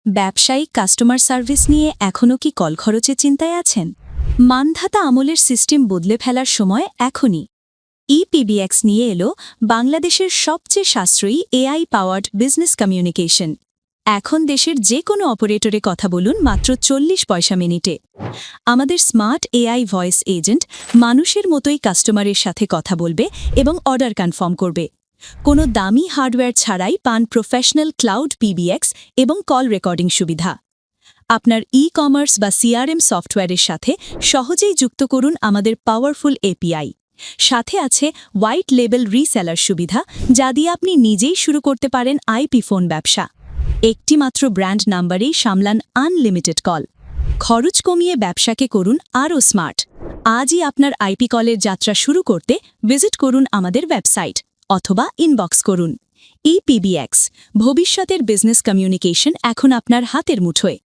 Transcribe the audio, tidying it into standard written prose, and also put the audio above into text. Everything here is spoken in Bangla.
ব্যবসায়িক কাস্টমার সার্ভিস নিয়ে এখনও কি কল খরচের চিন্তায় আছেন? মানধাতা আমলের সিস্টেম বদলে ফেলার সময় এখনই। ইপিবিএক্স নিয়ে এলো বাংলাদেশের সবচেয়ে সাশ্রয়ী এআই পাওয়ার্ড বিজনেস কমিউনিকেশন। এখন দেশের যে কোনো অপারেটরে কথা বলুন মাত্র 40 পয়সা মিনিটে। আমাদের স্মার্ট এআই ভয়েস এজেন্ট মানুষের মতোই কাস্টমারের সাথে কথা বলবে এবং অর্ডার কনফার্ম করবে। কোনো দামি হার্ডওয়্যার ছাড়াই পান প্রফেশনাল ক্লাউড পিবিএক্স এবং কল রেকর্ডিং সুবিধা। আপনার ই-কমার্স বা সিআরএম সফটওয়্যারের সাথে সহজেই যুক্ত করুন আমাদের পাওয়ারফুল এপিআই। সাথে আছে হোয়াইট লেবেল রিসেলার সুবিধা, যা দিয়ে আপনি নিজেই শুরু করতে পারেন আইপি ফোন ব্যবসা। একটি মাত্র ব্র্যান্ড নাম্বারেই সামলান আনলিমিটেড কল। খরচ কমিয়ে ব্যবসাকে করুন আরও স্মার্ট। আজই আপনার আইপি কলের যাত্রা শুরু করতে ভিজিট করুন আমাদের ওয়েবসাইট অথবা ইনবক্স করুন। ইপিবিএক্স, ভবিষ্যতের বিজনেস কমিউনিকেশন এখন আপনার হাতের মুঠোয়।